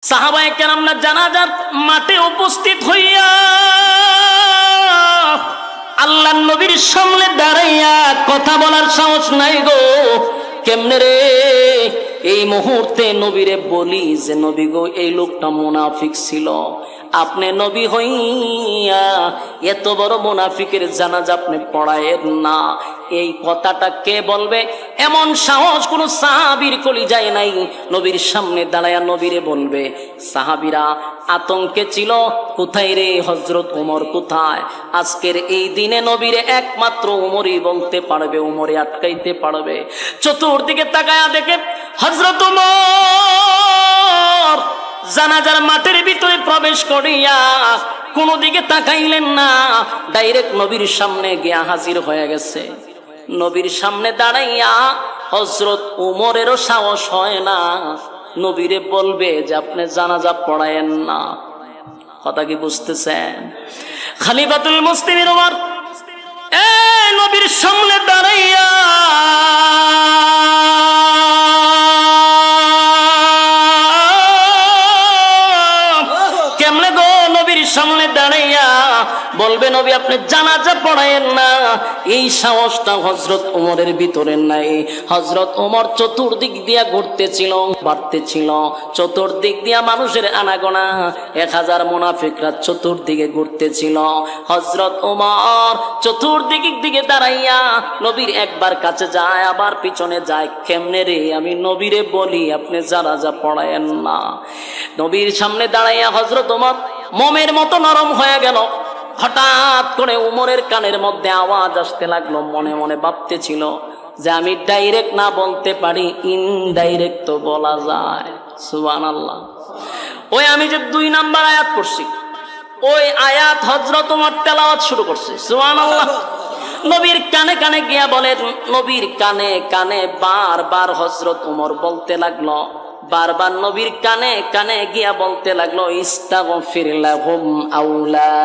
সাহাবায়ে কেরামরা জানাজার মাঠে উপস্থিত হইয়া আল্লাহর নবীর সামনে দাঁড়াইয়া কথা বলার সাহস নাই গো। কেমনে রে এই মুহূর্তে নবীরে বলি যে নবী গো এই লোকটা মুনাফিক ছিল, আপনি নবী হইয়া এত বড় মুনাফিকের জানাজা আপনি পড়ায়েন না, এই কথাটা কে বলবে? এমন সাহস কোন সাহাবীর কলিজায় নাই। নবীর সামনে দাঁড়ায়া নবীরে বলবে। সাহাবীরা আতঙ্কে ছিল, কোথায় রে হযরত ওমর কোথায়? আজকের এই দিনে নবীরে একমাত্র ওমরই বলতে পারবে, ওমরে আটকাইতে পারবে। চতুর্দিকে তাকায়া দেখে হযরত ওমর জানাজার মাঠের ভিতরে প্রবেশ করিয়া কোন দিকে তাকাইলেন না, ডাইরেক্ট নবীর সামনে গিয়া হাজির হয়ে গেছে। নবীর সামনে দাঁড়াইয়া হযরত ওমরেরও সাহস হয় না নবীরে বলবে যে আপনি জানাজা পড়ায়েন না। কথা কি বুঝতেছেন? খলিফাতুল মুসলিমিন ওমর নবীর সামনে দাঁড়াইয়া কেমনে গো নবীর সামনে দাঁড়াইয়া বলবে নবী আপনি জানাজা পড়ায়েন না, এই সাহসটা হযরত ওমরের ভিতরে নাই। হযরত ওমর চতুর্দিক দিয়া ঘুরতেছিল, বাড়তেছিল, চতুর্দিক দিয়া মানুষের আনাগোনা, 1000 মুনাফিকরা চতুর্দিকে ঘুরতেছিল। হযরত ওমর চতুর্দিক দিকে দাঁড়াইয়া নবীর একবার কাছে যায় আবার পিছনে যায়। কেমনে রে আমি নবীরে বলি আপনি জানাজা পড়ায়েন না। নবীর সামনে দাঁড়াইয়া হযরত ওমর মোমের মতো নরম হয়ে গেল। হঠাৎ করে উমরের কানের মধ্যে আওয়াজ আসতে লাগলো, মনে মনে ভাবতেছিল যে আমি ডাইরেক্ট না বলতে পারি, ইনডাইরেক্ট তো বলা যায়। সুবহানাল্লাহ। ওই আমি যে 2 নাম্বার আয়াত পড়ছি, ওই আয়াত হযরত ওমর তেলাওয়াত শুরু করছে। সুবহানাল্লাহ। নবীর কানে কানে গিয়া বলেন, নবীর কানে কানে বারবার হযরত ওমর বলতে লাগলো, বারবার নবীর কানে কানে গিয়া বলতে লাগলো, ইস্তাগফির লাহুম আও লা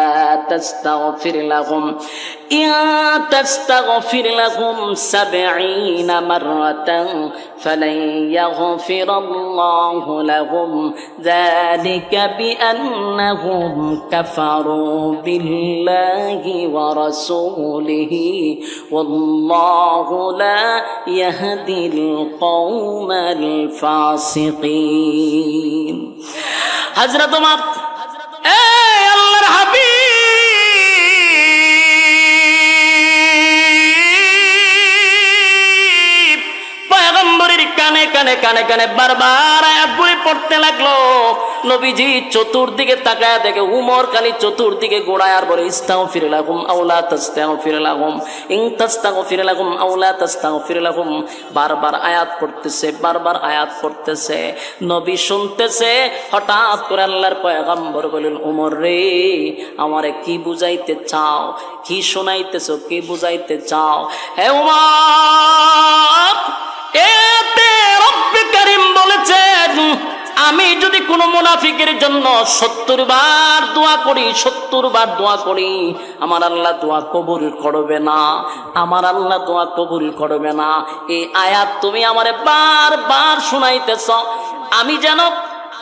তাস্তাগফির লাহুম, ইয়া তাস্তাগফির লাহুম 70 মাররাতান ফালান ইয়াগফিরাল্লাহু লাহুম যালিকা বিআন্নাহুম কাফারু বিল্লাহি ওয়া রাসূলিহি ওয়াল্লাহু লা ইয়াহদিল কওমাল ফাসিকিন। হযরত ওমর আল্লাহর হাবিব পয়গম্বরের কানে কানে কানে কানে বারবার আয়াতগুলি পড়তে লাগলো। নবীজি চতুর্দিকে তাকায় দেখে উমর খালি চতুর্দিকে গোড়ায় আর বলে, ইস্তাগফির লাহুম আও লা তাস্তাগফির লাহুম, ইন তাস্তাগফির লাহুম আও লা তাস্তাগফির লাহুম। বারবার আয়াত পড়তেছে, বারবার আয়াত পড়তেছে, নবী শুনতেছে। হঠাৎ করে আল্লাহর পয়গম্বর বলেন, উমর রে আমারে কি বুঝাইতে চাও, কি শোনাইতেছো, কি বুঝাইতে চাও? হে উমর, এতে রব্বে কারীম বলেছেন আমি যদি কোনো মুনাফিকের জন্য 70 বার দোয়া করি, 70 বার দোয়া করি, আমার আল্লাহ দোয়া কবুল করবে না, আমার আল্লাহ দোয়া কবুল করবে না। এই আয়াত তুমি আমারে বারবার শোনাইতেছ,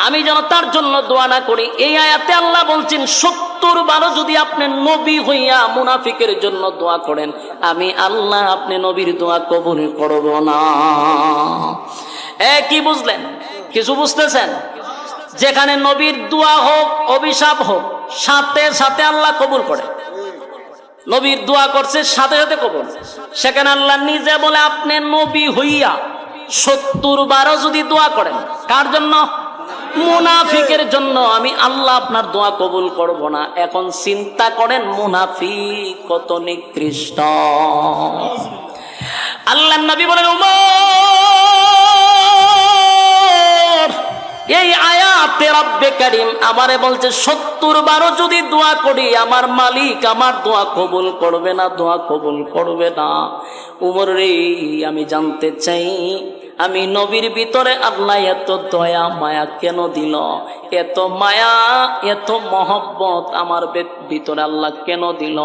আমি যেন তার জন্য দোয়া না করি। এই আয়াতে আল্লাহ বলছেন 70 বারও যদি আপনি নবী হইয়া মুনাফিকের জন্য দোয়া করেন, আমি আল্লাহ আপনি নবীর দোয়া কবুল করব না। কি বুঝলেন? কিছু বুঝতেছেন? যেখানে নবীর দোয়া হোক, অভিশাপ হোক, সাথে সাথে আল্লাহ কবুল করে। নবীর দোয়া করছে, সাথে সাথে কবুল। সেখানে আল্লাহ নিজে বলে আপনি নবী হইয়া 70 বারও যদি দোয়া করেন, কার জন্য? মুনাফিকের জন্য, আমি আল্লাহ আপনার দোয়া কবুল করব না। এখন চিন্তা করেন মুনাফিক কত নিকৃষ্ট। আল্লাহর নবী বলেন, এই আয়াতে রব্বে কারীম আমারে বলছে 70 বারও যদি দোয়া করি আমার মালিক আমার দোয়া কবুল করবে না, দোয়া কবুল করবে না। উমর রে আমি জানতে চাই আমি নবীর ভিতরে আল্লাহ এত দয়া মায়া কেন দিল? এত মায়া এত মহব্বত আমার ভিতরে আল্লাহ কেন দিল?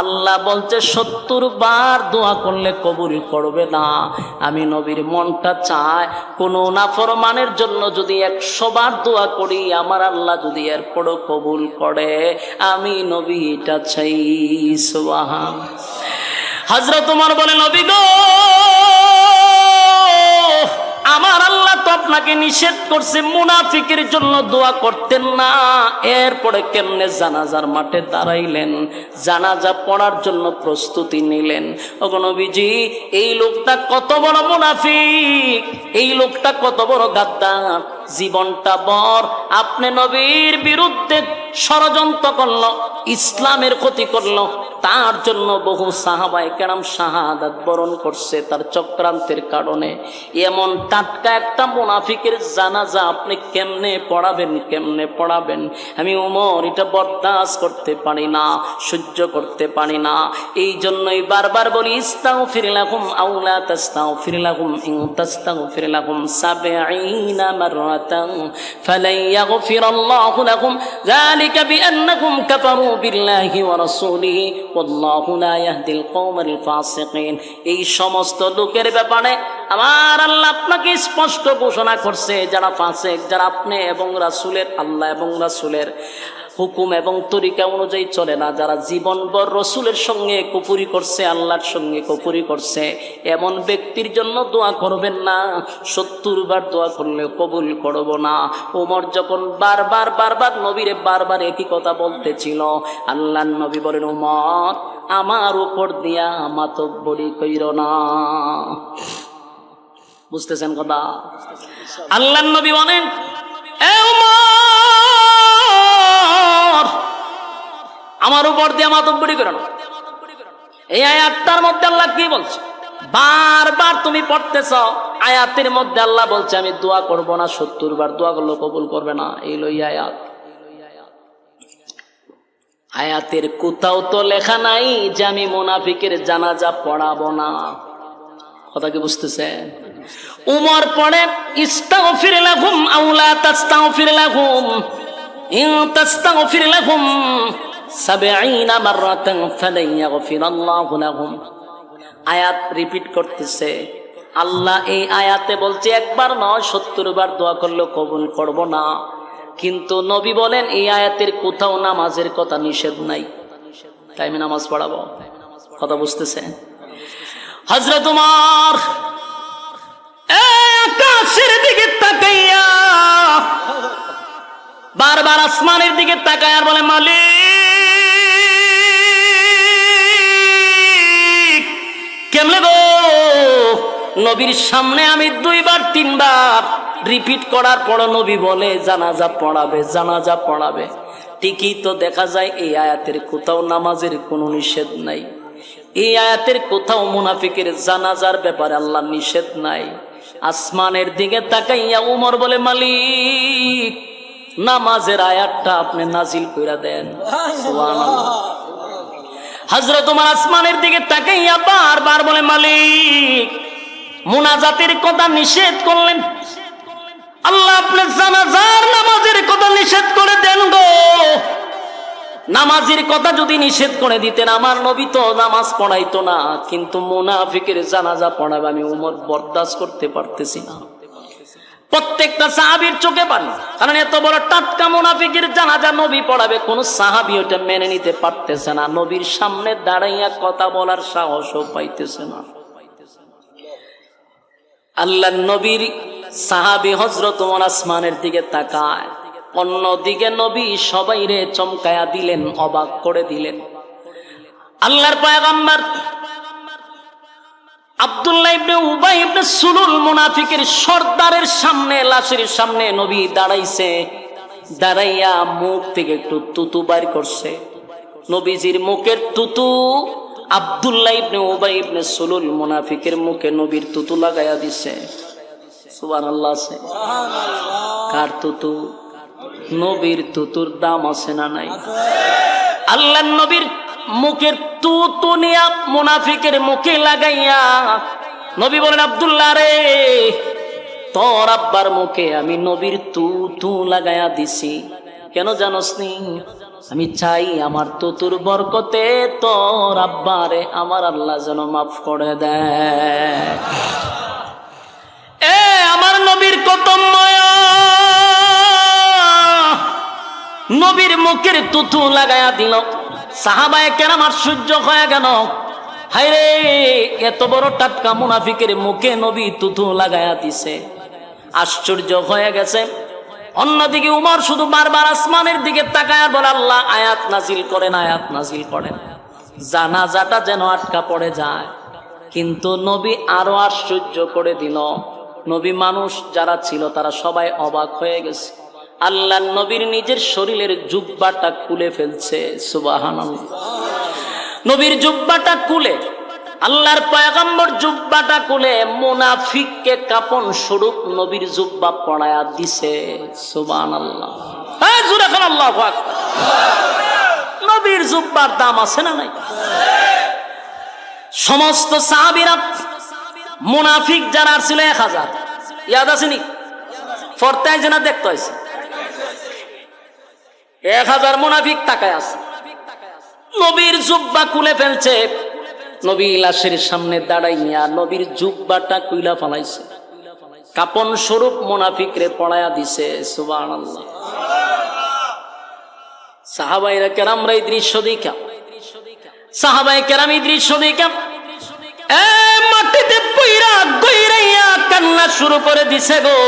আল্লাহ বলছে 70 বার দোয়া করলে কবুল করবে না। আমি নবীর মনটা চায় কোনো নাফরমানের জন্য যদি 100 বার দোয়া করি, আমার আল্লাহ যদি এরপরও কবুল করে, আমি নবী এটা চাই। সুবহান। হযরত ওমর বলে, নবী গো, আমার আল্লাহ তো আপনাকে নিষেধ করছে মুনাফিকের জন্য দোয়া করতেন না, এরপরে কেমনে জানাজার মাঠে দাঁড়াইলেন, জানাজা পড়ার জন্য প্রস্তুতি নিলেন? ওগো নবীজি, এই লোকটা কত বড় মুনাফিক, এই লোকটা কত বড় গাদ্দার, জীবনটা বর আপনি নবীর বিরুদ্ধে ষড়যন্ত্র করলো, ইসলামের ক্ষতি করলো, তার জন্য বহু সাহাবায়ে কেরাম শাহাদাত বরণ করছে তার চক্রান্তের কারণে। এমন টাটকা একটা মুনাফিকের জানাজা আপনি কেমনে পড়াবেন, কেমনে পড়াবেন? আমি ওমর এটা বরদাস্ত করতে পারি না, সহ্য করতে পারি না। এই জন্যই বারবার বলি, ইস্তাগফির লাহুম আও লা তাস্তাগফির লাহুম ইন তাস্তাগফির লাহুম 70 মাররাতান ফালান ইয়াগফিরাল্লাহু লাহুম যালিকা বিআন্নাহুম কাফারু বিল্লাহি ওয়া রাসূলিহি ওয়াল্লাহু লা ইয়াহদিল কওমাল ফাসিকিন। এই সমস্ত লোকের ব্যাপারে আমার আল্লাহ আপনাকে স্পষ্ট ঘোষণা করছে, যারা ফাসিক, যারা আপনি এবং রাসূলের, আল্লাহ এবং রাসূলের হুকুম এবং তরিকা অনুযায়ী চলে না, যারা জীবনভর রসুলের সঙ্গে কুফরি করছে, আল্লাহর সঙ্গে কুফরি করছে, এমন ব্যক্তির জন্য দোয়া করবেন না। 70 বার দোয়া করলে কবুল করব না। ওমর যখন বারবার নবীরে বারবার একই কথা বলতেছিল, আল্লাহর নবী বলেন, ওমর আমার উপর দিয়া মাতব্বরি কইরো না। বুঝতেছেন কথা? আল্লাহর নবী বলেন, এ ওমর, আমার উপর দিয়ে মাতব্বরি করো না। এই আয়াতটার মধ্যে আল্লাহ কি বলছে? বারবার তুমি পড়তেছ, আয়াতের মধ্যে আল্লাহ বলছে আমি দোয়া করব না, 70 বার দোয়া করলে কবুল করবে না। এই লই আয়াত। আয়াতের কোথাও তো লেখা নাই যে আমি মুনাফিকের জানাজা পড়াবো না। কথা কি বুঝতেছেন? উমর পড়ে, ইস্তাগফির লাহুম আও লা তাস্তাগফির লাহুম ইন তাস্তাগফির লাহুম 70 মাররাতান ফালান ইয়াগফিরাল্লাহু লাহুম। আয়াত রিপিট করতেছে। আল্লাহ এই আয়াতে বলছে একবার নয় 70 বার দোয়া করলে কবুল করব না। কিন্তু নবী বলেন এই আয়াতের কোথাও নামাজের কথা নিষেধ নাই, তাই আমি নামাজ পড়াবো। কথা বুঝতেছে? হযরত ওমর আকাশের দিকে তাকাইয়া বারবার আসমানের দিকে তাকায় আর বলে, মালিক কেমনে গো, নবীর সামনে আমি 2 বার 3 বার রিপিট করার পর নবী বলে জানাজা পড়াবে, জানাজা পড়াবে। ঠিকই তো দেখা যায় এই আয়াতের কোথাও নামাজের কোনো নিষেধ নাই, এই আয়াতের কোথাও মুনাফিকের জানাজার ব্যাপারে আল্লাহ নিষেধ নাই। আসমানের দিকে তাকাইয়া উমর বলে, মালিক নামাজের আয়াতটা আপনি নাজিল কইরা দেন। সুবহানাল্লাহ। হযরত ওমর আসমানের দিকে তাকাইয়া বারবার বলে, মালিক মুনাজাতের কথা নিষেধ করলেন, আল্লাহ আপনি জানাজার নামাজের কথা নিষেধ করে দেন গো। নামাজের কথা যদি নিষেধ করে দিতেন আমার নবী তো নামাজ পড়াইতো না, কিন্তু মুনাফিকের জানাজা পড়াবে আমি উমর বরদাস্ত করতে পারতেছি না। প্রত্যেকটা সাহাবীর চোখে পানি, কারণ এত বড় টাটকা মুনাফিকের জানাজা নবী পড়াবে, কোন সাহাবী ওটা মেনে নিতে পারতেছে না। নবীর সামনে দাঁড়াইয়া কথা বলার সাহসও পাইতেছে না। আল্লাহ নবীর সাহাবী হযরত ওমর আসমানের দিকে তাকায়, অন্যদিকে নবী সবাইরে চমকায়া দিলেন, অবাক করে দিলেন। আল্লাহর পয়গম্বর আব্দুল্লাহ ইবনে উবাই ইবনে সুলুল মুনাফিকের সর্দারের সামনে, লাশের সামনে নবী দাঁড়াইছে, দাঁড়াইয়া মুখ থেকে একটু তুতু বাইর করছে। নবীজির মুখের তুতু আব্দুল্লাহ ইবনে উবাই ইবনে সুলুল মুনাফিকের মুখে নবীর তুতু লাগাইয়া দিছে। সুবহানাল্লাহ। কার তুতু? নবীর তুতুর দাম আছে না নাই? আল্লাহ নবীর মুখের তুতু নিয়া মুনাফিকের মুখে লাগাইয়া নবী বলেন, আব্দুল্লাহ রে তোর আব্বার মুখে আমি নবীর তু তু লাগায়া দিছি। কেন জানোস নি? আমি চাই আমার তুতুর বরকতে তোর আব্বারে আমার আল্লাহ যেন মাফ করে দেয়। এ আমার নবীর কত মায়া, নবীর মুখের তুতু লাগায়া দিল। সাহাবায়ে কেরাম আশ্চর্য হয়ে গেল, হায়রে এত বড় টাটকা মুনাফিকের মুখে নবী তুতু লাগায়া দিছে। আশ্চর্য হয়ে গেছে। অন্যদিকে উমর শুধু বারবার আসমানের দিকে তাকায় বলে, আল্লাহ আয়াত নাজিল করেন, আয়াত নাজিল করেন, জানাজাটা যেন আটকা পড়ে যায়। কিন্তু নবী আরো আশ্চর্য করে দিল। নবী মানুষ যারা ছিল তারা সবাই অবাক হয়ে গেছে। আল্লাহ নবীর নিজের শরীরের জুব্বাটা খুলে ফেলছে। সুবহানাল্লাহ। নবীর জুব্বাটা খুলে, আল্লাহর পয়গম্বর জুব্বাটা খুলে মুনাফিককে কাপন স্বরূপ নবীর জুব্বা পরায়া দিছে। সুবহানাল্লাহ। হ্যাঁ, জোরে বলেন আল্লাহু আকবার। নবীর জুব্বার দাম আছে না নাই? সমস্ত সাহাবীরা মুনাফিক যারা ছিল 1000, ইয়াদ আছে নি? ফরতায় যেনা দেখতে হয়েছে 1000 মুনাফিক তাকায় আছে। নবীর জুব্বা খুলে ফেলছে। নবী লাশের সামনে দাঁড়াইয়া নবীর জুব্বাটা কুইলা ফেলাইছে, কাপন স্বরূপ মুনাফিকরে পড়ায়া দিছে। সুবহানাল্লাহ। সাহাবায়ে কেরামরা এই দৃশ্য দেখা, সাহাবায়ে কেরাম এই দৃশ্য দেখা মাটিতে পইরা গইরাইয়া কান্না শুরু করে দিছে গো।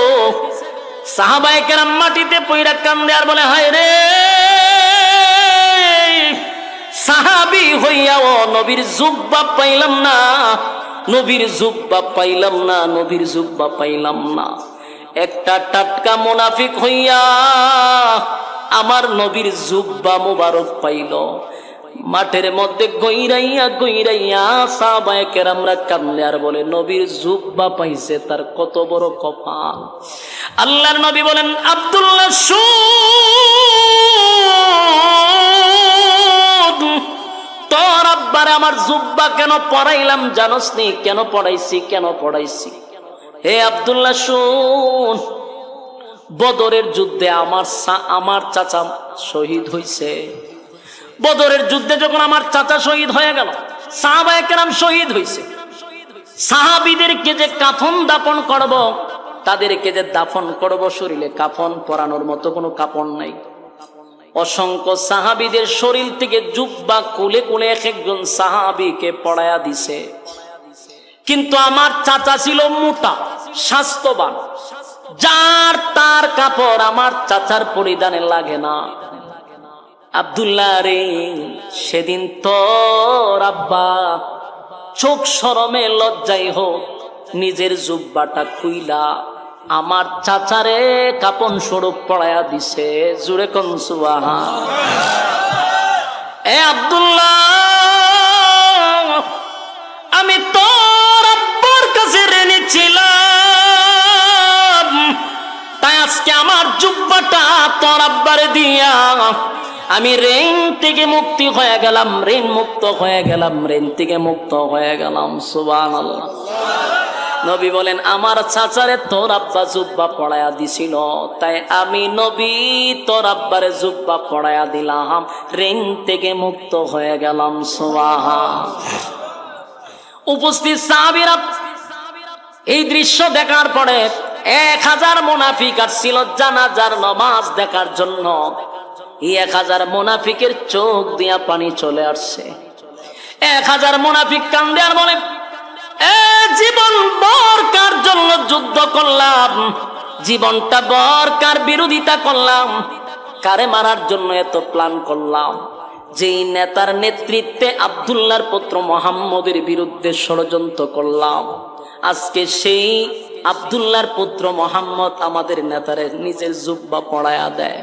সাহাবায়ে কেরাম মাটিতে পইরা কান্দে আর বলে, হায় রে, সাহাবী হইয়াও নবীর জুব্বা পাইলাম না, নবীর জুব্বা পাইলাম না, নবীর জুব্বা পাইলাম না। একটা টাটকা মুনাফিক হইয়া আমার নবীর জুব্বা মুবারক পাইল। মাঠের মধ্যে গইরাইয়া গইরাইয়া সাহাবায়ে কেরামরা কান্দে আর বলে, নবীর জুব্বা পাইছে, তার কত বড় কপাল। আল্লাহর নবী বলেন, আব্দুল্লাহ শুন, তোর আব্বারে আমার জুব্বা কেন পরাইলাম জানোস নি? কেন পড়াইছি, কেন পড়াইছি? হে আব্দুল্লাহ শুন, বদরের যুদ্ধে আমার চাচা শহীদ হইছে। বদরের যুদ্ধে যখন আমার চাচা শহীদ হয়ে গেল, সাহাবায়ে কেরাম শহীদ হইছে, সাহাবীদেরকে যে কাফন দাফন করব, তাদেরকে যে দাফন করব, শরীরে কাফন পরানোর মতো কোনো কাপড় নাই। অসংখ্য সাহাবীদের শরীর থেকে জুব্বা কুলে কুলে এক একজন সাহাবীকে পড়ায়া দিছে। কিন্তু আমার চাচা ছিল মোটা, স্বাস্থ্যবান, যার তার কাপড় আমার চাচার পরিধানে লাগে না। আব্দুল্লাহ রে, সেদিন তোর আব্বা চোখ শরমে লজ্জাই হোক নিজের জুব্বাটা খুইলা আমার চাচারে কাপন স্বরূপ পড়ায়া দিছে। জুড়ে কোন সুবহানাল্লাহ। এ আব্দুল্লাহ, আমি তোর আব্বার কাছে ঋণী ছিলাম, তাই আজকে আমার জুব্বাটা তোর আব্বারে দিয়া আমি ঋণ থেকে মুক্তি হয়ে গেলাম, ঋণ মুক্ত হয়ে গেলাম, ঋণ থেকে মুক্ত হয়ে গেলাম। সুবহানাল্লাহ। নবী বলেন, আমার চাচারে তোর আব্বা জুব্বা পড়ায়া দিছিল, তাই আমি নবী তোর আব্বারে জুব্বা পড়ায়া দিলাম, ঋণ থেকে মুক্ত হয়ে গেলাম। সুবহানাল্লাহ। উপস্থিত সাহাবীরা এই দৃশ্য দেখার পরে 1000 মুনাফিক আসছিল জানাজার নামাজ দেখার জন্য। এই 1000 মুনাফিকের চোখ দিয়া পানি চলে আসছে। 1000 মুনাফিক কান্দে আর বলে, জীবন বরকার জন্য যুদ্ধ করলাম, জীবনটা বরকার বিরোধিতা করলাম, কারে মারার জন্য এত প্ল্যান করলাম, যেই নেতার নেতৃত্বে আব্দুল্লাহর পুত্র মুহাম্মদের বিরুদ্ধে ষড়যন্ত্র করলাম, আজকে সেই আব্দুল্লাহর পুত্র মুহাম্মদ আমাদের নেতারে নিজের জুব্বা পড়ায়া দেয়,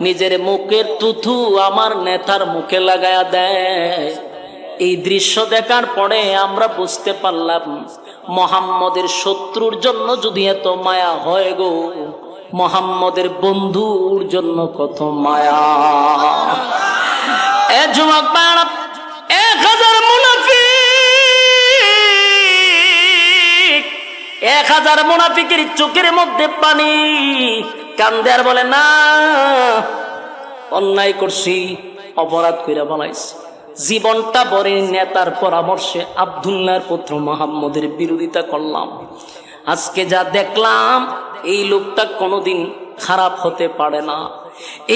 নিজের মুখের তুথু আমার নেতার মুখে লাগায়া দেয়। এই দৃশ্য দেখার পরে আমরা বুঝতে পারলাম, মুহাম্মদের শত্রুর জন্য যদি এত মায়া হয় গো, মুহাম্মদের বন্ধুর জন্য কত মায়া। এ যুবক ভাইরা, 1000 মুনাফিক 1000 মুনাফিকের চোখের মধ্যে পানি, কান্দে আর বলে না, অন্যায় করছি, অপরাধ কইরা বলাইছি, জীবনটা বড় নেতার পরামর্শে আব্দুল্লাহর পুত্র মুহাম্মদের বিরোধিতা করলাম। আজকে যা দেখলাম এই লোকটা কোনোদিন খারাপ হতে পারে না।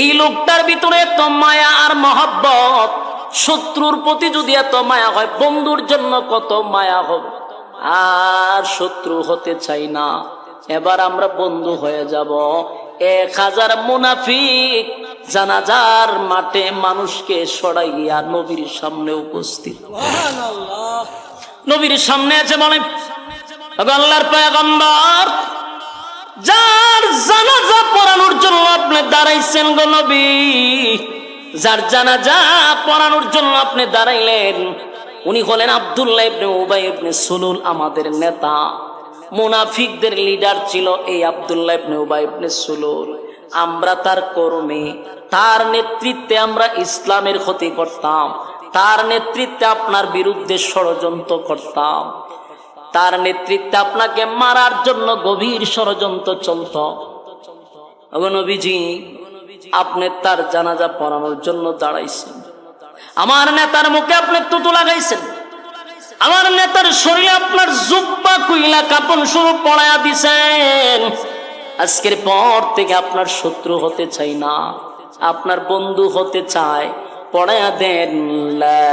এই লোকটার ভিতরে এত মায়া আর মহব্বত, শত্রুর প্রতি যদি এত মায়া হয়, বন্ধুর জন্য কত মায়া হবে। আর শত্রু হতে চাই না, এবার আমরা বন্ধু হয়ে যাব। 1000 মুনাফিক জানাজার মাঠে মানুষকে সরাইয়া নবীর সামনে উপস্থিত। নবীর সামনে আছে, বলেন আল্লাহর পয়গম্বর, যার জানাজা পড়ানোর জন্য আপনি দাঁড়াইছেন গো নবী, যার জানাজা পড়ানোর জন্য আপনি দাঁড়াইলেন, উনি হলেন আব্দুল্লাহ ইবনে উবাই ইবনে সুলুল, আমাদের নেতা। মুনাফিকদের লিডার ছিল এই আব্দুল্লাহ ইবনে উবাই ইবনে সুলুল। আমরা তার কর্মী, তার নেতৃত্বে আমরা ইসলামের ক্ষতি করতাম, তার নেতৃত্বে আপনার বিরুদ্ধে ষড়যন্ত্র করতাম, তার নেতৃত্বে আপনাকে মারার জন্য গভীর ষড়যন্ত্র চলত। নবীজি, আপনি তার জানাজা পড়ানোর জন্য দাঁড়াইছেন, আমার নেতার মুখে আপনি তুতু লাগাইছেন, আমার নেতার শরীরে আপনার জুব্বা কুইলা কাপড় শুরু পড়ায়া দিছেন। আজকের পর থেকে আপনার শত্রু হতে চাই না, আপনার বন্ধু হতে চাই। পড়ায়া দেন লা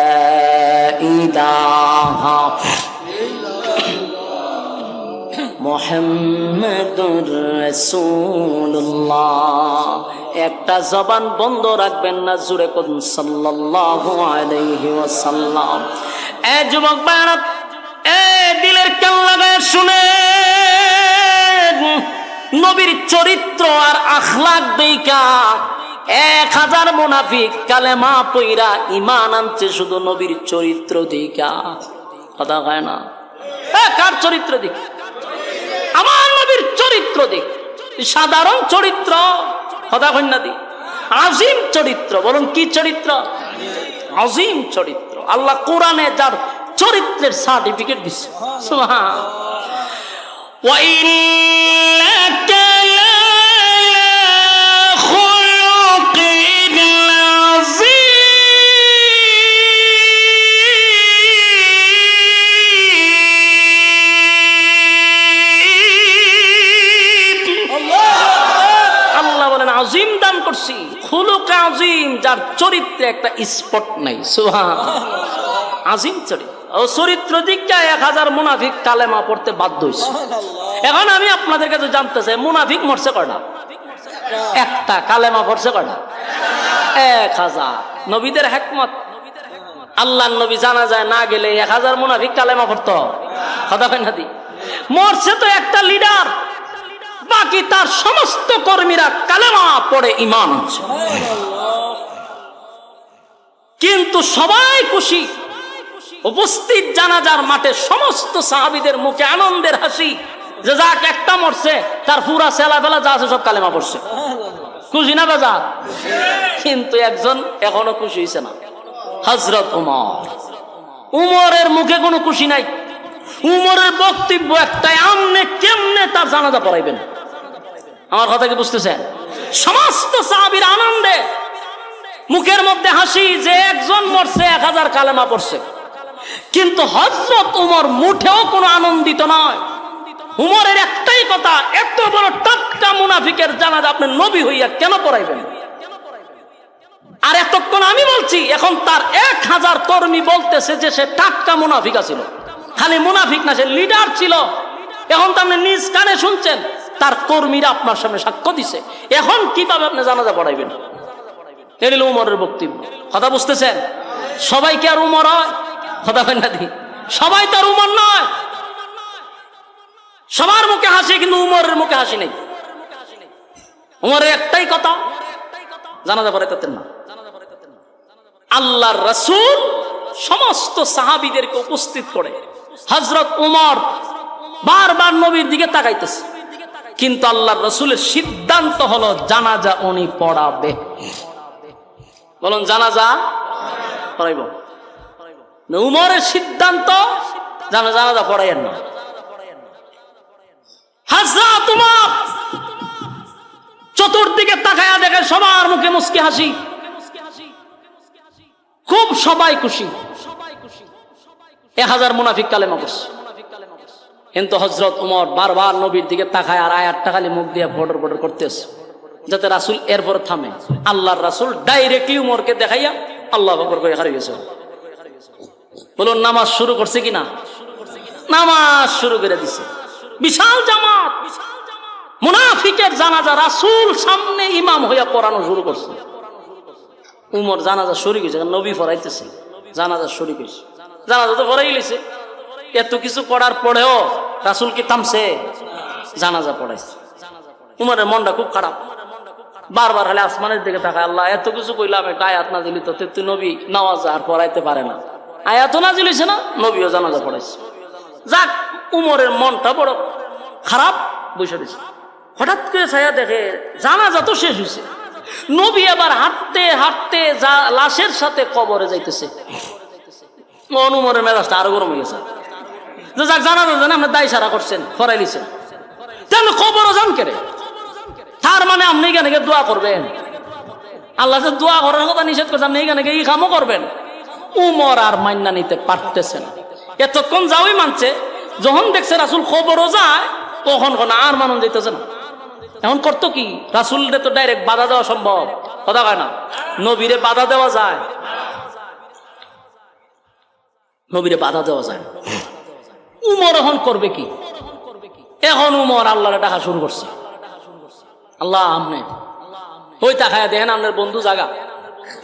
ইলাহা মুহাম্মাদুর রাসূলুল্লাহ। একটা জবান বন্ধ রাখবেন না, জুড়ে কোন সাল্লাল্লাহু আলাইহি ওয়াসাল্লাম। এ যুবক ভাইরা, এ দিলের কান লাগায় শুনেন, নবীর চরিত্র আর আখলাক দেইখা 1000 মুনাফিক কালেমা পইরা ঈমান আনছে শুধু নবীর চরিত্র দেইখা। কথা কয় না, কার চরিত্র দেখ? আমার নবীর চরিত্র দেখ। সাধারণ চরিত্র, কথা কয় না দি, আজিম চরিত্র। বলুন কি চরিত্র? আজিম চরিত্র। আল্লাহ কোরআনে যার চরিত্রের সার্টিফিকেট দিচ্ছে। সুবহান। ওয়া ইন্নাকা আজিম দান করছি, খুলুক আজিম, যার চরিত্রে একটা স্পট নাই। সুবহান। আজিম চরিত্র। ও চরিত্র দিকটা 1000 মুনাফিক কালেমা পড়তে বাধ্য হইছে। এখন আমি আপনাদের কাছে জানতে চাই, মুনাফিক মরছে কয়টা? একটা। কালেমা পড়ছে কয়টা? 1000। নবীদের হিকমত, আল্লাহর নবী জানা যায় না গেলে 1000 মুনাফিক কালেমা পড়তো। কথা কয় না দি? মরছে তো একটা লিডার, বাকি তার সমস্ত কর্মীরা কালেমা পড়ে ঈমান আনছে। কিন্তু সবাই খুশি, উপস্থিত জানাজার মাঠে সমস্ত সাহাবীদের মুখে আনন্দের হাসি, যে যাক একটা মরছে, তার পুরা ছেলাপেলা যা আছে সব কালেমা পড়ছে। খুশি না বেজা? কিন্তু একজন এখনো খুশি হয়েছে না, হযরত ওমর। উমরের মুখে কোনো খুশি নাই। উমরের বক্তব্য একটাই, আমনে কেমনে তার জানাজা পড়াইবেন। আমার কথা কি বুঝতেছেন? সমস্ত সাহাবীর আনন্দে, মুখের মধ্যে হাসি, যে একজন মরছে 1000 কালেমা পড়ছে। কিন্তু হযরত ওমর মুঠেও কোনো আনন্দিত নয়। উমরের একটাই কথা, এত বড় টাটকা মুনাফিকের জানাজা আপনি নবী হইয়া কেন পড়াইবেন? আর এতক্ষণ আমি বলছি, এখন তার 1000 কর্মী বলতেছে যে সে টাটকা মুনাফিক ছিল। খালি মুনাফিক না, সে লিডার ছিল। এখন তো আপনি নিজ কানে শুনছেন, তার কর্মীরা আপনার সামনে সাক্ষ্য দিছে। এখন কিভাবে আপনি জানাজা পড়াইবেন? এটা হলো উমরের বক্তব্য। কথা বুঝতেছেন? সবাই কি আর উমর হয়? কথা কয় না দি? সবাই তো আর উমর নয়। সবার মুখে হাসি, কিন্তু উমরের মুখে হাসি নেই। উমরের একটাই কথা, জানাজা পড়াইতেন না। আল্লাহর রাসূল সমস্ত সাহাবীদেরকে উপস্থিত করে হযরত উমর বারবার নবীর দিকে তাকাইতেছে, কিন্তু আল্লাহর রাসূলের সিদ্ধান্ত হলো জানাজা উনি পড়াবে। বলুন জানাজা পড়াইব। উমরের সিদ্ধান্ত জানাজা পড়াইয়েন না। হযরত উমর চতুর্দিকে তাকায়া দেখে সবার মুখে মুস্কি হাসি, খুব সবাই খুশি। 1000 মুনাফিক কালেমা পড়ছে, কিন্তু হযরত উমর বারবার নবীর দিকে তাকায় আর আয়াতটা খালি মুখ দিয়ে বড়র বড়র করতেছে, যাতে রাসূল এরপর থামে। আল্লাহর রাসূল ডাইরেক্টলি উমরকে দেখাইয়া আল্লাহু আকবার করে হারিয়ে গেছে। বলুন নামাজ শুরু করছে কিনা? নামাজ শুরু করে দিছে। বিশাল জামাত মুনাফিকের জানাজা রাসূল সামনে ইমাম হইয়া পড়ানো শুরু করছে। উমর জানাজা শরীক হয়েছে, নবী পড়াইতেছে, জানাজা শরীক হয়েছে। জানাজা তো পড়াই গেছে, এত কিছু করার পরেও রাসূল কি থামছে? জানাজা পড়াইছে। উমরের মনটা খুব খারাপ, বারবার খালি আসমানের দিকে তাকায়, আল্লাহ এত কিছু কইলাম, একটা আয়াত নাজিল হইতো, তুই নবী নামাজ আর পড়াইতে পারে না, আয়াতও নাজিল হইছে না, নবীও জানাজা পড়াইছে। যাক, উমরের মনটা বড় খারাপ বসে দিছে। হঠাৎ করে ছায়া দেখে জানাজা তো শেষ হয়েছে, নবী আবার হাঁটতে হাঁটতে লাশের সাথে কবরে যাইতেছে। উমরের মেজাজটা আরো গরম হয়ে গেছে। যাক, জানাজা জানে আপনি দায় সারা করছেন, ফরাই লিছেন, তাহলে কবরও যান কেড়ে, তার মানে আপনি এখানে দোয়া করবেন। আল্লাহ যে দোয়া করার কথা নিষেধ করছে, আপনি এখানে এই কামও করবেন। উমর আর মান্না নিতে পারতেছে না। এতক্ষণ যাওই মানছে, যখন দেখছে রাসূল খবরও যায় তখন আর মানুষ যাইতেছে না। এখন করতো কি? রাসূলরে তো ডাইরেক্ট বাধা দেওয়া সম্ভব, কথা কয় না? নবীরে বাধা দেওয়া যায়? নবীরে বাধা দেওয়া যায়। উমর এখন করবে কি? এখন উমর আল্লাহরে ডাকা শুরু করছে, আল্লাহ আপনি ওই তাকায়া দেখেন আপনার বন্ধু জাগা,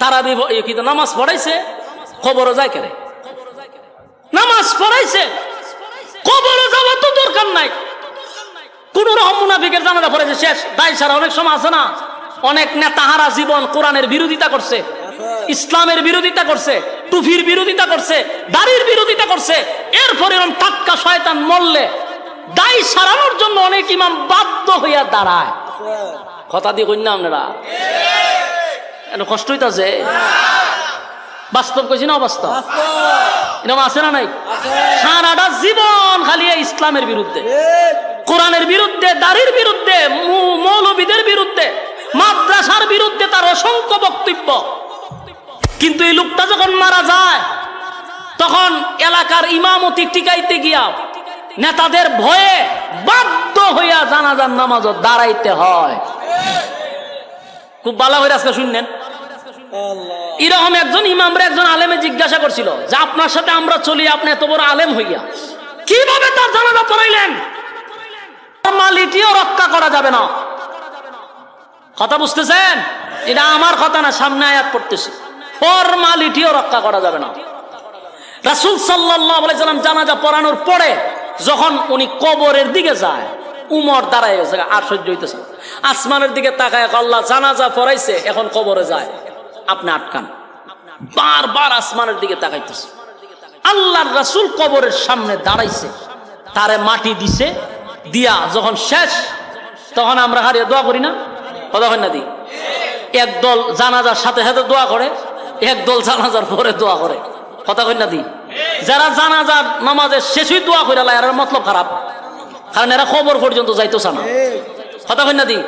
তারা কিন্তু নামাজ পড়াইছে, খবরও যায় কেন? নামাজ পড়াইছে, কবরও যাওয়ার তো দরকার নাই। কোন রকম মুনাফিকের জানাজা পড়েছে, শেষ। দায় সারা অনেক সময় আছে না, অনেক নেতাহারা জীবন কোরআনের বিরোধিতা করছে, ইসলামের বিরোধিতা করছে, টুফির বিরোধিতা করছে, দাড়ির বিরোধিতা করছে, এরপরে এরকম টাটকা শয়তান মরলে দায় সারানোর জন্য অনেক ইমাম বাধ্য হইয়া দাঁড়ায়। কথা দিয়ে কই না আপনারা? কষ্ট হইতাছে? বাস্তব কইছি না অবাস্তব? এরকম আছে না নাই? সারাটা জীবন খালি ইসলামের বিরুদ্ধে, কোরআনের বিরুদ্ধে, দাড়ির বিরুদ্ধে, মৌলবীদের বিরুদ্ধে, মাদ্রাসার বিরুদ্ধে তার অসংখ্য বক্তব্য। কিন্তু এই লোকটা যখন মারা যায়, তখন এলাকার ইমামতি টিকাইতে গিয়া নেতাদের ভয়ে বাধ্য হইয়া জানাজার নামাজও দাঁড়াইতে হয়। খুব ভালো করে আজকে শুনলেন। এরকম একজন ইমামরা একজন আলেমে জিজ্ঞাসা করছিল যে আপনার সাথে আমরা চলি, আপনি এত বড় আলেম হইয়া কিভাবে তার জানাজা পড়াইলেন? ফরমালিটিও রক্ষা করা যাবে না। কথা বুঝতেছেন? এটা আমার কথা না, সামনে আয়াত পড়তেছি। ফরমালিটিও রক্ষা করা যাবে না। রাসূল সাল্লাল্লাহু আলাইহি সাল্লাম জানাজা পড়ানোর পরে যখন উনি কবরের দিকে যায়, উমর দাঁড়ায় গেছে, আর সহ্য হইতেছে। আসমানের দিকে তাকায়, আল্লাহ জানাজা পড়াইছে, এখন কবরে যায়, আপনি আটকান। বারবার আসমানের দিকে তাকাইতেছে। আল্লাহর রাসূল কবরের সামনে দাঁড়াইছে, তারে মাটি দিছে, দিয়া যখন শেষ, তখন আমরা হারিয়ে দোয়া করি না? কথা হয় না? দি একদল জানাজার সাথে সাথে দোয়া করে, একদল জানাজার পরে দোয়া করে। কথা কই না? দি যারা জানাজার নামাজের শেষই দোয়া করে লাই, এর মতলব খারাপ, কারণ এরা খবর পর্যন্ত যাইতেছে না। কথা কই না? দি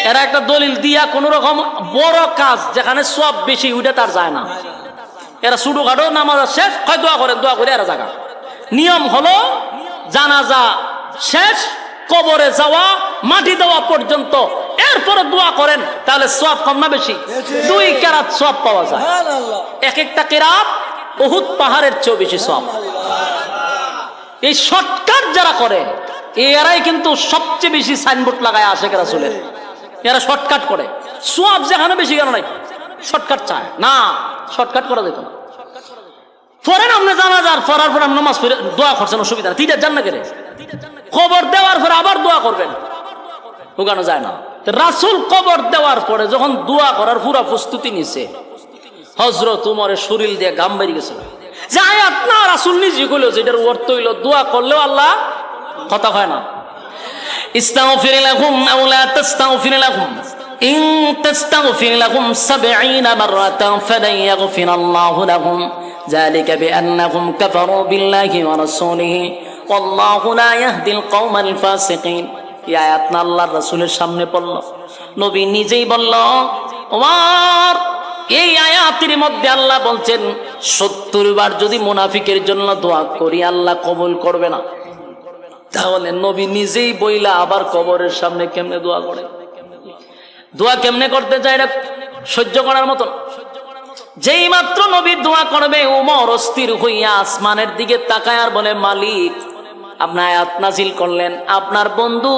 এরা একটা দলিল দিয়া কোন রকম বড় কাজ যেখানে সব বেশি উঠে তার যায় না। এরা ছোটখাটো নামাজ শেষ হয় দোয়া করে, দোয়া করে এরা জায়গা। নিয়ম হলো জানাজা শেষ, কবরে যাওয়া, মাটি দেওয়া পর্যন্ত, এরপরে দোয়া করেন, তাহলে সওয়াব কম না বেশি? 2 কেরাত সওয়াব পাওয়া যায়। এক একটা কেরাত উহুদ পাহাড়ের চেয়ে বেশি সওয়াব। এই শর্টকাট যারা করে এরাই কিন্তু সবচেয়ে বেশি সাইনবোর্ড লাগায় আশেখ রাসূলের। এরা শর্টকাট করে, সওয়াব যেখানে বেশি কেন নাই, শর্টকাট চায় না। শর্টকাট করা যেত না। পড়েন আপনি জানাজার পড়ার পর নামাজ পড়ে দোয়া করছেন, অসুবিধা তিনটা জান্নাত কেড়ে, কবর দেওয়ার পরে আবার দোয়া করবেন, ঢুকানো যায় না। রাসূল কবর দেওয়ার পরে যখন দোয়া করার পুরো প্রস্তুতি নিছে, হযরত উমরের শরীর দিয়ে ঘাম বেরিয়ে গেছে। যে আয়াত না রাসূল নিজে কইল, যেটার অর্থ হইল দোয়া করলেও আল্লাহ কথা হয় না। ইস্তাগফির লাহুম আও লা তাস্তাগফির লাহুম ইন তাস্তাগফির লাহুম 70 মাররাতান ফালান ইয়াগফিরাল্লাহু লাহুম যালিকা বিআন্নাহুম কাফারু বিল্লাহি ওয়া রাসূলিহি আল্লাহু লা ইয়াহদিল কওমাল ফাসিকিন। এই আয়াত না আল্লাহর রাসূলের সামনে পড়ল, নবী নিজেই বলল, ওমর এই আয়াতের মধ্যে আল্লাহ বলছেন 70 বার যদি মুনাফিকের জন্য দোয়া করি আল্লাহ কবুল করবে না। তাহলে নবী নিজেই বইলা আবার কবরের সামনে কেমনে দোয়া করে? দোয়া কেমনে করতে চায় এটা সহ্য করার মতো। যেই মাত্র নবী দোয়া করবে ওমর অস্থির হইয়া আসমানের দিকে তাকায় আর বলে, মালিক আপনি আয়াত নাজিল করলেন, আপনার বন্ধু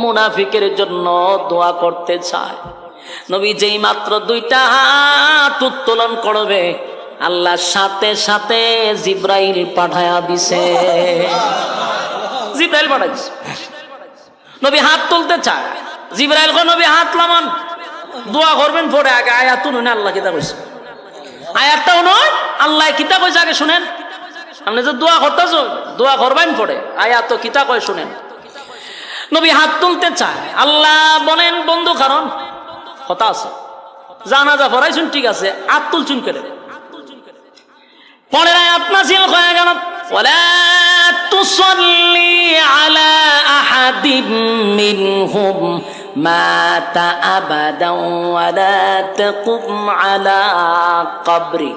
মুনাফিকের জন্য দোয়া করতে চায়। নবী যেই মাত্র 2টা হাত উত্তোলন করবে আল্লাহ সাথে সাথে জিব্রাইল পাঠায়া দিছে। জিব্রাইল পাঠায় দিছে। নবী হাত তুলতে চায়, জিব্রাইল কয় নবী হাত লামান, দোয়া করবেন পরে আগে আয়াত শুনুন আল্লাহ কিতা কইছে। আয়াতটাও নয়, আল্লাহ কিতা কইছে আগে শুনেন। আপনি যে দোয়া করতেছ, দোয়া করবেন পরে আয়াত তো কিতা কয় শুনেন। নবী হাত তুলতে চায়, আল্লাহ বলেন বন্ধু কারণ কথা আছে, জানাজা পড়াইছুন ঠিক আছে, হাত তুলছুন করে পরের আয়াত নাযিল হয়ে গেল, ওয়ালা তুসাল্লি আলা আহাদিম মিনহুম মাতা আবাদান ওয়ালা তাকুম আলা কবরি।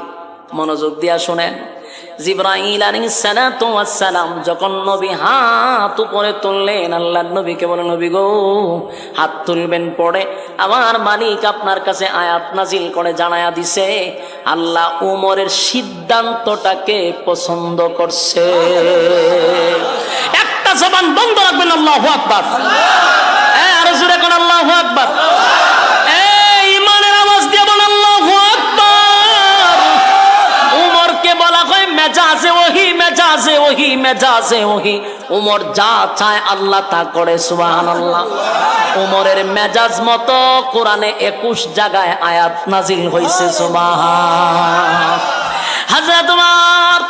মনোযোগ দিয়া শুনেন, জিবরাইল আলাইহিস সালাতু ওয়াস সালাম যখন নবী হাত উপরে তুললেন, আল্লাহর নবীকে বলে, নবী গো হাত তুলবেন পড়ে আমার মালিক আপনার কাছে আয়াত নাজিল করে জানায়া দিছে আল্লাহ উমরের সিদ্ধান্তটাকে পছন্দ করছে। একটা জবান বন্ধ রাখবেন, আল্লাহু আকবার। আর জোরে কোন আল্লাহু আকবার। এই ইমানের আওয়াজ দিয়ে বলেন আল্লাহু আকবার। উমরকে বলা হয় মেজাজে ওহি, মেজাজে ওহি, মেজাজে ওহি। উমর যা চায় আল্লাহ তা করে, সুবহানাল্লাহ। উমরের মেজাজ মতো কোরআনে 21 জায়গায় আয়াত নাজিল হয়েছে, সুবহান। হযরত উমর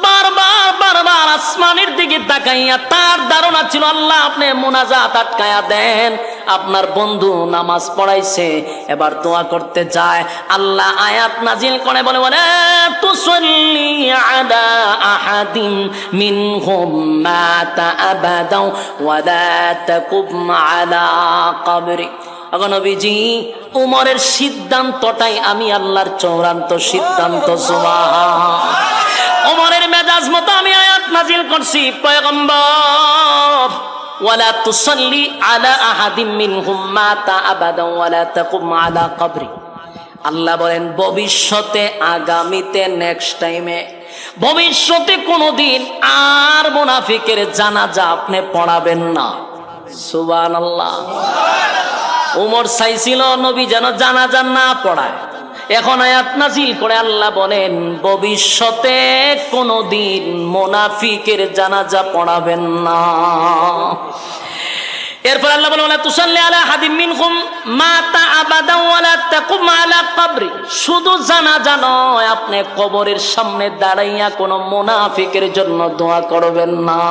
বারবার বারবার আসমানের দিকে তাকাইয়া তার ধারণা ছিল আল্লাহ আপনি মুনাজাত আটকায়া দেন, আপনার বন্ধু নামাজ পড়াইছে এবার দোয়া করতে যায়। আল্লাহ আয়াত নাজিল করে বলে, বলে তুসাল্লি আলা আহাদিম মিনহুম মাতা আবাদা ওয়ালা তাকুম আলা কবরি। নবীজি উমরের সিদ্ধান্তটাই আমি আল্লাহর চূড়ান্ত সিদ্ধান্ত, সুবহান। উমরের মেজাজ মতো আমি আয়াত নাজিল করছি, পয়গম্বর ওয়ালা তুসাল্লি আলা আহাদিম মিনহুম মাতা আবাদা ওয়ালা তাকুম আলা কবরি। আল্লাহ বলেন ভবিষ্যতে, আগামীতে, নেক্সট টাইমে, ভবিষ্যতে কোনোদিন আর মুনাফিকের জানাজা আপনি পড়াবেন না, সুবহানাল্লাহ। উমর চাইছিল নবী যেন জানাজা না পড়ায়, এখন আয়াত নাজিল করে আল্লাহ বলেন ভবিষ্যতে কোনোদিন মুনাফিকের জানাজা পড়াবেন না। এরপর আল্লাহ বলেন ওয়ালা তুসাল্লি আলা আহাদিম মিনহুম মাতা আবাদা ওয়ালা তাকুম আলা কবরি। শুধু জানাজা নয়, আপনি কবরের সামনে দাঁড়াইয়া কোনো মুনাফিকের জন্য দোয়া করবেন না।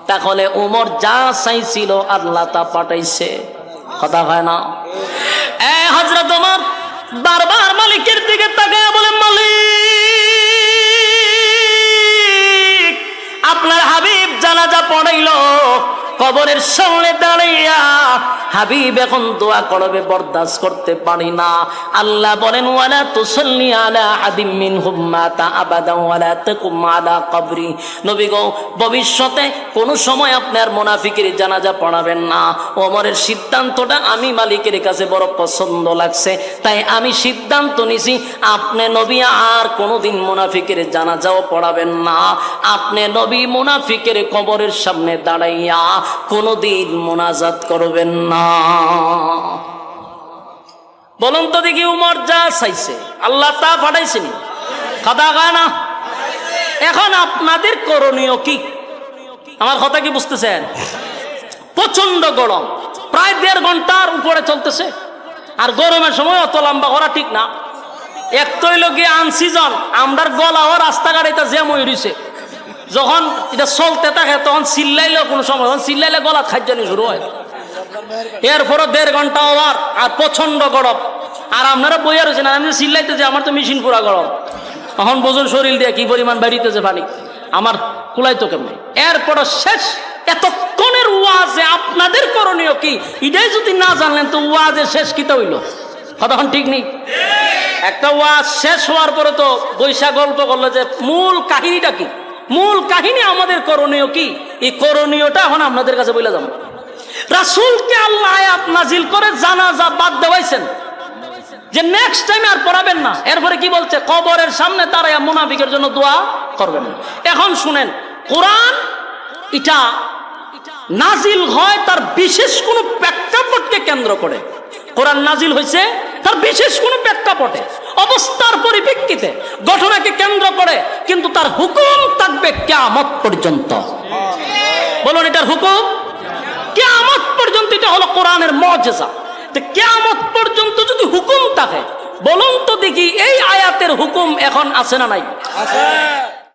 তাহলে উমর যা চাইছিল আল্লাহ তা পাঠাইছে, কথা হয় না? হযরত ওমর বারবার মালিকের দিকে তাকায় বলে, মালিক আপনার হাবিব জানাজা পড়াইলো, কবরের সামনে দাঁড়াইয়া হাবিব এখন দোয়া করবে, বরদাস্ত করতে পারি না। আল্লাহ বলেন ওয়ালা তুসাল্লি আলা আহাদিম মিনহুম মাতা আবাদা ওয়ালা তাকুম আলা কবরি। নবী গো ভবিষ্যতে কোন সময় আপনার মুনাফিকের জানাজা পড়াবেন না। ওমরের সিদ্ধান্তটা আমি মালিকের কাছে বড় পছন্দ লাগছে, তাই আমি সিদ্ধান্ত নিছি আপনি নবী আর কোনোদিন মুনাফিকের জানাজাও পড়াবেন না। আপনি নবী মুনাফিকের কবরের সামনে দাঁড়াইয়া কোনোদিন মোনাজাত করবেন না। বলুন তো দেখি, উমর যা চাইছে আল্লাহ তা পাঠাইছেন, কথা কয় না? এখন আপনাদের করণীয় কি? আমার কথা কি বুঝতেছেন? প্রচন্ড গরম, প্রায় 1.5 ঘন্টার উপরে চলতেছে, আর গরমের সময় অত লম্বা করা ঠিক না। এক তৈল গিয়ে আনসিজন আমরার গলাও রাস্তাঘাট এটা জ্যাম হয়ে রয়েছে, যখন এটা চলতে থাকে তখন চিল্লাইলেও কোনো সময়, যখন চিল্লাইলে গলা খাদ্যানি শুরু হয়। এরপরও 1.5 ঘন্টা ওভার, আর প্রচন্ড গরম, আর আপনারা বইয়া রয়েছেন, আমি চিল্লাইতেছে আমার তো মেশিন পুরা গরম। এখন বোঝুন শরীর দিয়ে কি পরিমাণ বেরিতেছে পানি। আমার কুলাই তো কেমনে। এরপর শেষ এতক্ষণের ওয়াজে আপনাদের করণীয় কি, এটাই যদি না জানলেন তো ওয়াজের শেষ কিতা হইল? কতক্ষণ ঠিক নেই। একটা ওয়াজ শেষ হওয়ার পরে তো বৈশা গল্প করলো যে মূল কাহিনীটা কি, মূল কাহিনী আমাদের করণীয় কি, এই করণীয়টা এখন আপনাদের কাছে বলে যাবো। রাসূলকে আল্লাহ আয়াত নাজিল করে জানাজা বাদ দেওয়াইছেন যে নেক্সট টাইম আর পড়াবেন না। এরপরে কি বলছে? কবরের সামনে দাঁড়ায়া মুনাফিকের জন্য দোয়া করবেন না। এখন শুনেন, কোরআন এটা নাজিল হয় তার বিশেষ কোনো প্রেক্ষাপটকে কেন্দ্র করে। কোরআন নাজিল হয়েছে তার বিশেষ কোনো প্রেক্ষাপটে, অবস্থার পরিপ্রেক্ষিতে, ঘটনাকে কেন্দ্র করে, কিন্তু তার হুকুম থাকবে কিয়ামত পর্যন্ত। বলুন, এটার হুকুম কিয়ামত পর্যন্ত। এটা হলো কোরআনের মুজিজা। তো কিয়ামত পর্যন্ত যদি হুকুম থাকে, বলুন তো দেখি এই আয়াতের হুকুম এখন আছে না নাই?